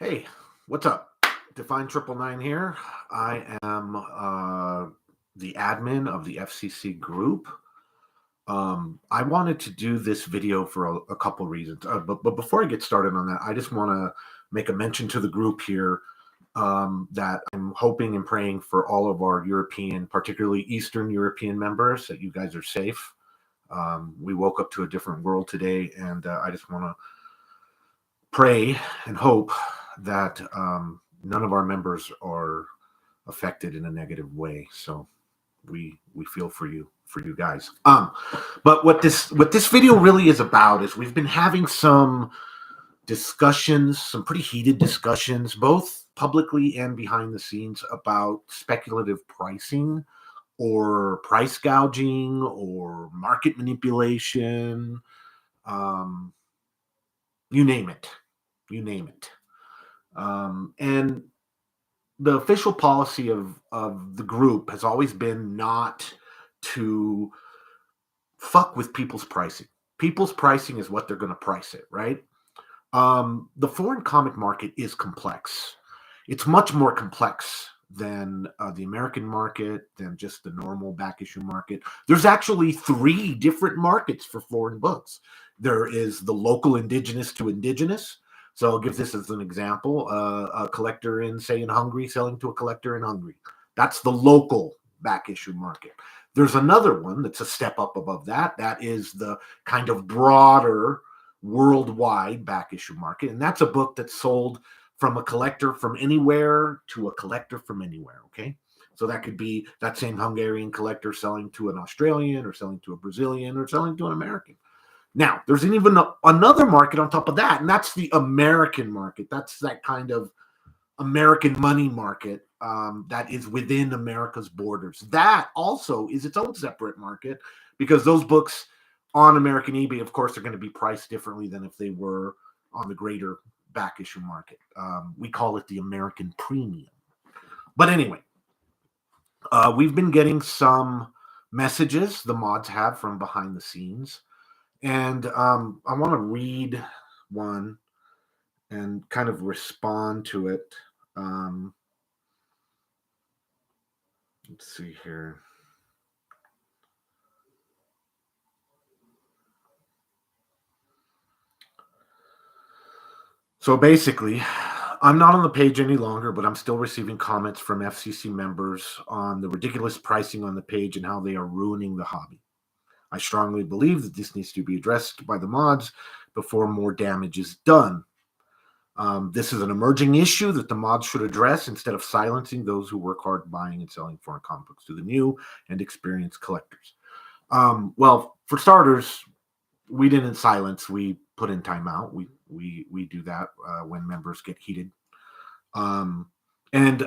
Hey, what's up? Define 999 here. I am the admin of the FCC group. I wanted to do this video for a couple reasons. But before I get started on that, I just want to make a mention to the group here that I'm hoping and praying for all of our European, particularly Eastern European members, that you guys are safe. We woke up to a different world today, and I just want to pray and hope that none of our members are affected in a negative way. So we feel for you guys. But what this video really is about is we've been having some discussions, some pretty heated discussions, both publicly and behind the scenes, about speculative pricing or price gouging or market manipulation. You name it. And the official policy of the group has always been not to fuck with people's pricing. People's pricing is what they're going to price it, right? The foreign comic market is complex. It's much more complex than the American market, than just the normal back issue market. There's actually 3 different markets for foreign books. There is the local indigenous to indigenous. So I'll give this as an example. A collector in Hungary selling to a collector in Hungary. That's the local back issue market. There's another one that's a step up above that. That is the kind of broader worldwide back issue market. And that's a book that's sold from a collector from anywhere to a collector from anywhere, okay? So that could be that same Hungarian collector selling to an Australian or selling to a Brazilian or selling to an American. Now, there's even another market on top of that, and that's the American market. That's that kind of American money market that is within America's borders. That also is its own separate market, because those books on American eBay, of course, are going to be priced differently than if they were on the greater back issue market. We call it the American premium. But anyway, we've been getting some messages, the mods have, from behind the scenes. And I want to read one and kind of respond to it. Let's see here. So basically, I'm not on the page any longer, but I'm still receiving comments from FCC members on the ridiculous pricing on the page and how they are ruining the hobby. I strongly believe that this needs to be addressed by the mods before more damage is done. This is an emerging issue that the mods should address instead of silencing those who work hard buying and selling foreign comic books to the new and experienced collectors. Well, for starters, we didn't silence. We put in timeout. We do that when members get heated. And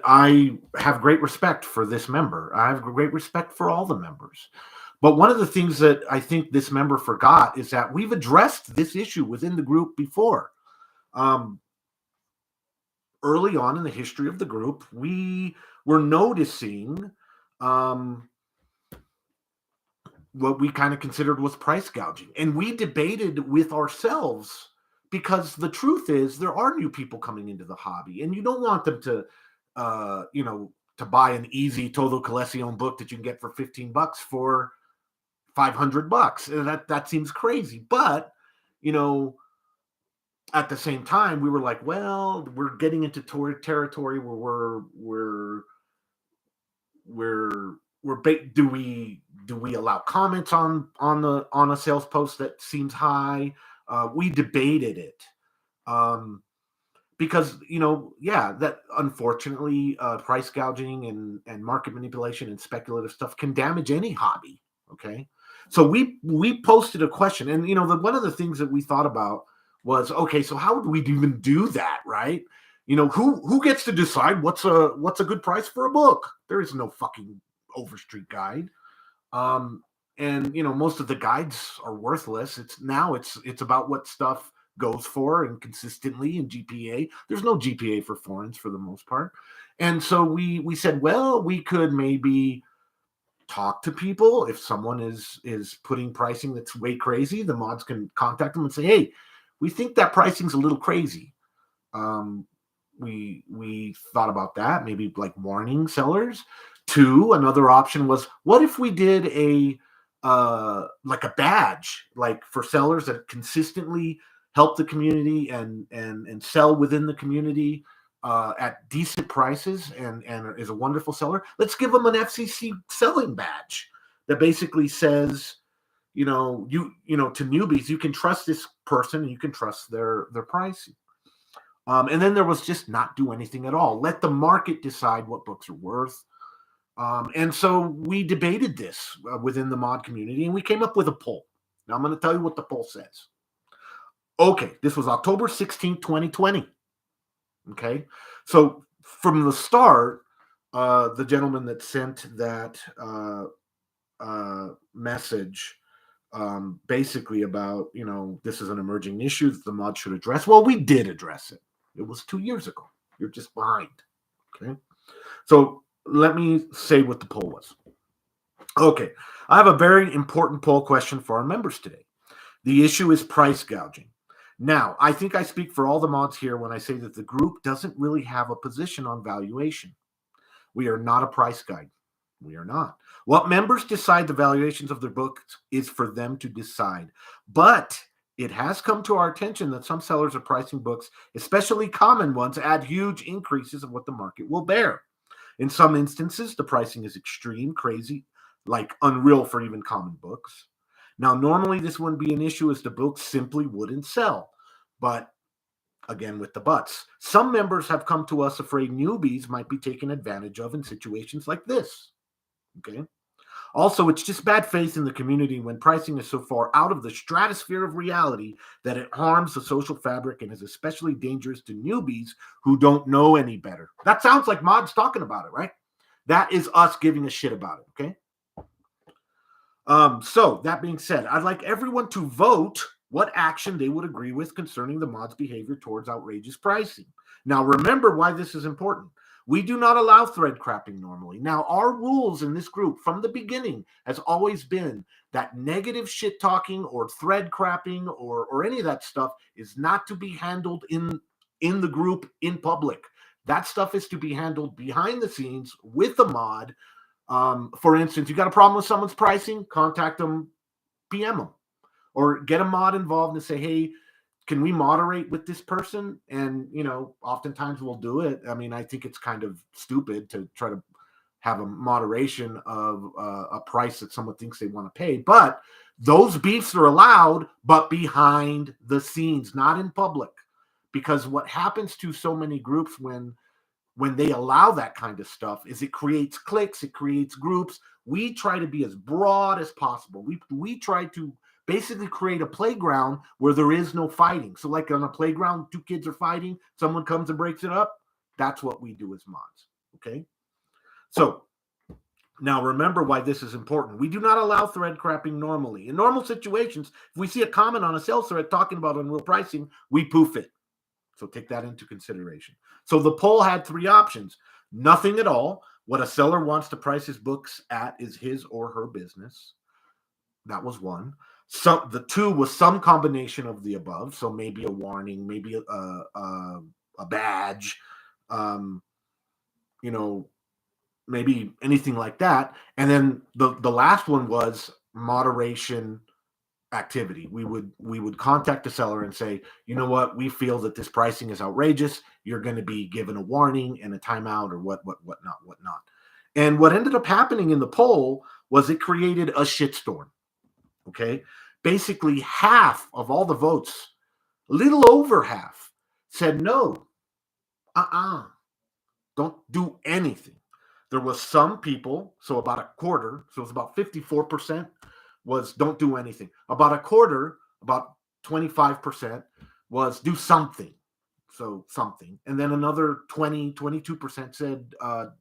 I have great respect for this member. I have great respect for all the members. But one of the things that I think this member forgot is that we've addressed this issue within the group before. Early on in the history of the group, we were noticing what we kind of considered was price gouging. And we debated with ourselves, because the truth is there are new people coming into the hobby, and you don't want them to, to buy an easy Todo Colección book that you can get for $15 for $500. That seems crazy. But, at the same time, we were like, well, we're getting into territory where do we allow comments on a sales post that seems high? We debated it because that unfortunately price gouging and market manipulation and speculative stuff can damage any hobby. Okay, so we posted a question, and one of the things that we thought about was, okay, so how would we even do that, right? Who gets to decide what's a good price for a book? There is no fucking Overstreet guide. And most of the guides are worthless. It's about what stuff goes for, and consistently in GPA. There's no GPA for foreigns for the most part. And so we said, well, we could maybe talk to people. If someone is putting pricing that's way crazy, the mods can contact them and say, hey, we think that pricing's a little crazy. we thought about that, maybe like warning sellers. Two, another option was, what if we did a like a badge, like for sellers that consistently help the community and sell within the community at decent prices and is a wonderful seller. Let's give them an FCC selling badge that basically says, to newbies, you can trust this person and you can trust their pricing. And then there was just not do anything at all. Let the market decide what books are worth. And so we debated this within the mod community, and we came up with a poll. Now I'm going to tell you what the poll says. Okay, this was October 16th, 2020. Okay, so from the start, the gentleman that sent that message basically about, this is an emerging issue that the mod should address. Well, we did address it. It was 2 years ago. You're just behind. Okay. So let me say what the poll was. Okay. I have a very important poll question for our members today. The issue is price gouging. Now, I think I speak for all the mods here when I say that the group doesn't really have a position on valuation. We are not a price guide. We are not. What members decide the valuations of their books is for them to decide. But it has come to our attention that some sellers are pricing books, especially common ones, at huge increases of what the market will bear. In some instances, the pricing is extreme, crazy, like unreal for even common books. Now, normally this wouldn't be an issue as the books simply wouldn't sell. But again, with the buts, some members have come to us afraid newbies might be taken advantage of in situations like this. Okay. Also, it's just bad faith in the community when pricing is so far out of the stratosphere of reality that it harms the social fabric and is especially dangerous to newbies who don't know any better. That sounds like mods talking about it, right? That is us giving a shit about it. Okay. So that being said, I'd like everyone to vote what action they would agree with concerning the mod's behavior towards outrageous pricing. Now, remember why this is important. We do not allow thread crapping normally. Now, our rules in this group from the beginning has always been that negative shit talking or thread crapping or any of that stuff is not to be handled in the group in public. That stuff is to be handled behind the scenes with the mod. For instance, you got a problem with someone's pricing, contact them, PM them, or get a mod involved and say, hey, can we moderate with this person? And, oftentimes we'll do it. I mean, I think it's kind of stupid to try to have a moderation of a price that someone thinks they want to pay. But those beefs are allowed, but behind the scenes, not in public. Because what happens to so many groups when they allow that kind of stuff is it creates cliques, it creates groups. We try to be as broad as possible. We try to basically create a playground where there is no fighting. So like on a playground, two kids are fighting, someone comes and breaks it up. That's what we do as mods. Okay. So now remember why this is important. We do not allow thread crapping normally. In normal situations, if we see a comment on a sales thread talking about unreal pricing, we poof it. So take that into consideration. So the poll had three options. Nothing at all. What a seller wants to price his books at is his or her business. That was one. So the two was some combination of the above. So maybe a warning, maybe a badge, maybe anything like that. And then the last one was moderation activity. We would contact the seller and say, you know what, we feel that this pricing is outrageous. You're going to be given a warning and a timeout or whatnot. And what ended up happening in the poll was it created a shitstorm. Okay. Basically half of all the votes, a little over half, said no. Don't do anything. There was some people, so about a quarter, so it was about 54% was don't do anything. About a quarter, about 25% was do something. So something. And then another 22% said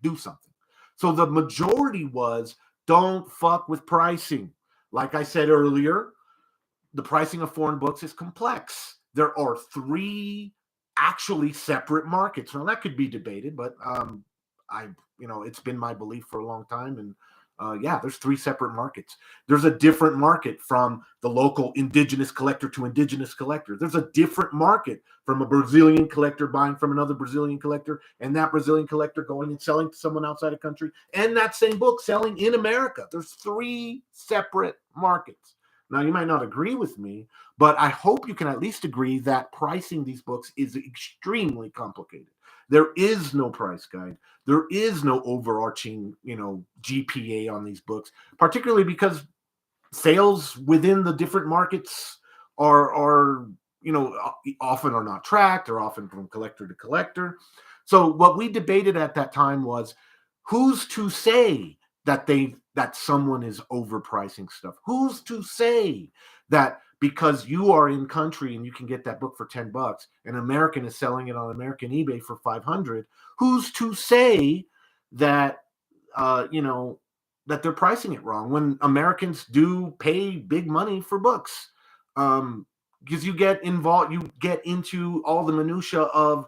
do something. So the majority was don't fuck with pricing. Like I said earlier, the pricing of foreign books is complex. There are three actually separate markets. Now that could be debated, but it's been my belief for a long time, and Yeah, there's 3 separate markets. There's a different market from the local indigenous collector to indigenous collector. There's a different market from a Brazilian collector buying from another Brazilian collector, and that Brazilian collector going and selling to someone outside the country, and that same book selling in America. There's 3 separate markets. Now, you might not agree with me, but I hope you can at least agree that pricing these books is extremely complicated. There is no price guide. There is no overarching, GPA on these books, particularly because sales within the different markets are often are not tracked. They're often from collector to collector. So what we debated at that time was, who's to say that someone is overpricing stuff? Who's to say that because you are in country and you can get that book for $10, an American is selling it on American eBay for 500? Who's to say that that they're pricing it wrong when Americans do pay big money for books? Because you get involved, you get into all the minutia of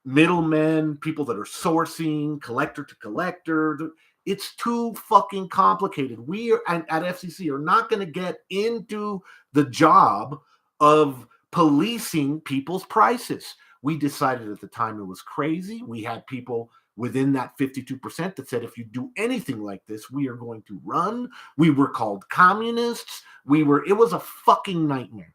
middlemen, people that are sourcing, collector to collector. It's too fucking complicated. We are at FCC are not going to get into the job of policing people's prices. We decided at the time it was crazy. We had people within that 52% that said, if you do anything like this, we are going to run. We were called communists. It was a fucking nightmare.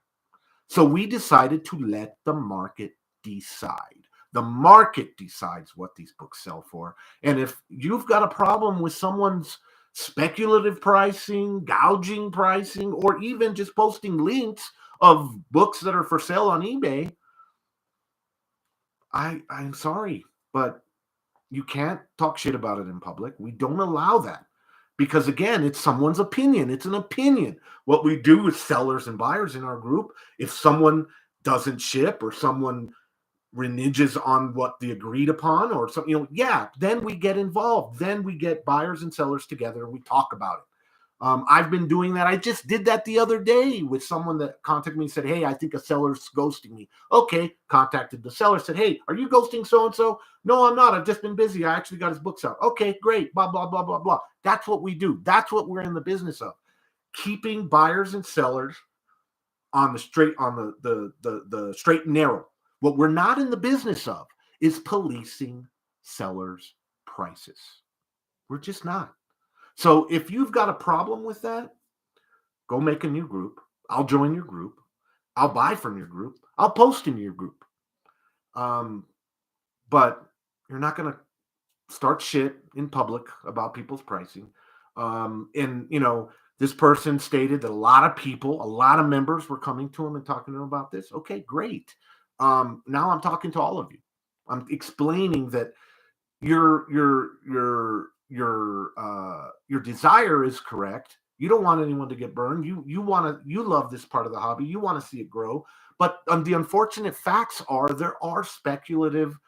So we decided to let the market decide. The market decides what these books sell for. And if you've got a problem with someone's speculative pricing, gouging pricing, or even just posting links of books that are for sale on eBay, I'm sorry, but you can't talk shit about it in public. We don't allow that because, again, it's someone's opinion. It's an opinion. What we do with sellers and buyers in our group, if someone doesn't ship or someone reneges on what the agreed upon or something, then we get involved. Then we get buyers and sellers together and we talk about it. I've been doing that. I just did that the other day with someone that contacted me and said, hey, I think a seller's ghosting me. Okay, contacted the seller, said, hey, are you ghosting so-and-so? No, I'm not. I've just been busy. I actually got his books out. Okay, great, blah, blah, blah, blah, blah. That's what we do. That's what we're in the business of, keeping buyers and sellers on the straight, on the straight and narrow. What we're not in the business of is policing sellers' prices. We're just not. So if you've got a problem with that, go make a new group. I'll join your group. I'll buy from your group. I'll post in your group. But you're not going to start shit in public about people's pricing. This person stated that a lot of members were coming to him and talking to him about this. Okay, great. Now I'm talking to all of you. I'm explaining that your desire is correct. You don't want anyone to get burned. You love this part of the hobby. You want to see it grow. But the unfortunate facts are there are speculative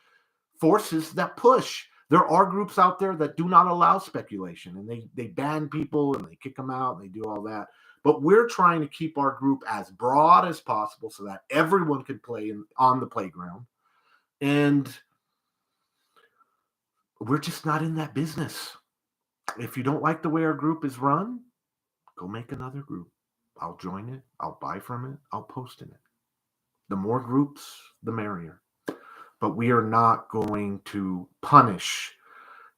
forces that push. There are groups out there that do not allow speculation, and they ban people and they kick them out and they do all that. But we're trying to keep our group as broad as possible so that everyone can play on the playground. And we're just not in that business. If you don't like the way our group is run, go make another group. I'll join it. I'll buy from it. I'll post in it. The more groups, the merrier. But we are not going to punish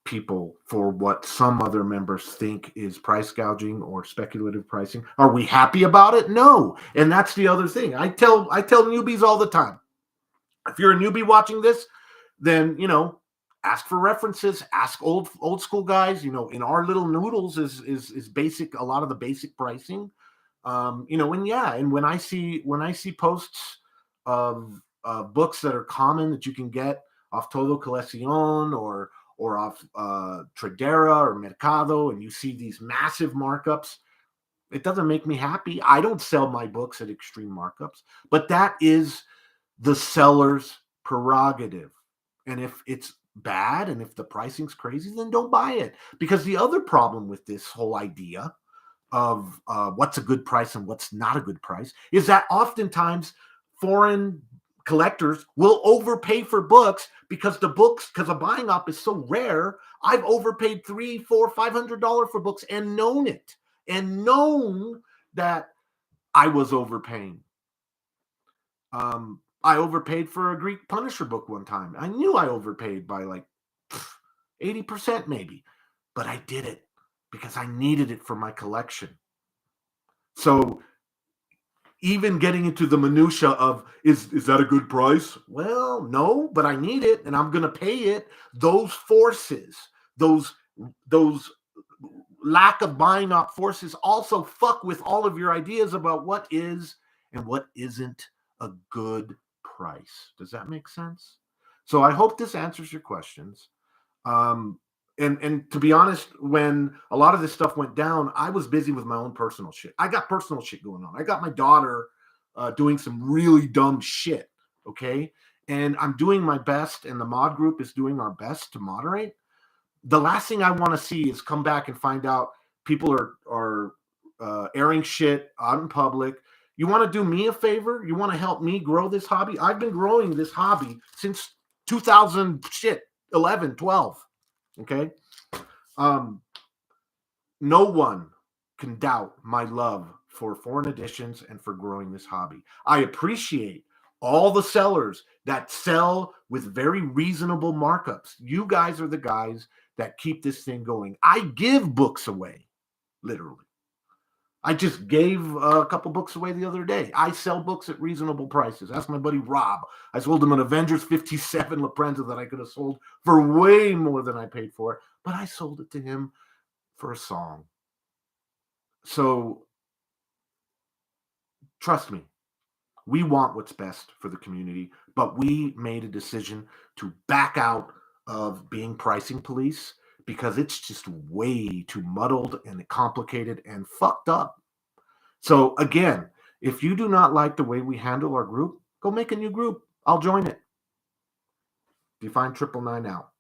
people for what some other members think is price gouging or speculative pricing. Are we happy about it? No. And that's the other thing. I tell newbies all the time, if you're a newbie watching this, then, ask for references, ask old school guys, in our little noodles is basic, a lot of the basic pricing. And when I see posts of books that are common that you can get off Todo Colección or off Tradera or Mercado, and you see these massive markups, it doesn't make me happy. I don't sell my books at extreme markups, but that is the seller's prerogative. And if it's bad and if the pricing's crazy, then don't buy it. Because the other problem with this whole idea of what's a good price and what's not a good price is that oftentimes foreign collectors will overpay for books because the buying up is so rare. I've overpaid $300, $400, $500 for books and known it, and known that I was overpaying. I overpaid for a Greek Punisher book one time. I knew I overpaid by like 80% maybe, but I did it because I needed it for my collection. So even getting into the minutia of is that a good price? Well, no, but I need it and I'm going to pay it. Those forces, those lack of buying up forces also fuck with all of your ideas about what is and what isn't a good price. Does that make sense? So I hope this answers your questions. And to be honest, when a lot of this stuff went down, I was busy with my own personal shit. I got personal shit going on. I got my daughter doing some really dumb shit, okay? And I'm doing my best, and the mod group is doing our best to moderate. The last thing I want to see is come back and find out people are airing shit out in public. You want to do me a favor? You want to help me grow this hobby? I've been growing this hobby since 2011, 12. Okay. No one can doubt my love for foreign editions and for growing this hobby. I appreciate all the sellers that sell with very reasonable markups. You guys are the guys that keep this thing going. I give books away, literally. I just gave a couple books away the other day. I sell books at reasonable prices. Ask my buddy Rob. I sold him an Avengers 57 La Prensa that I could have sold for way more than I paid for it, but I sold it to him for a song. So trust me, we want what's best for the community, but we made a decision to back out of being pricing police because it's just way too muddled and complicated and fucked up. So again, if you do not like the way we handle our group, go make a new group. I'll join it. Define 999 out.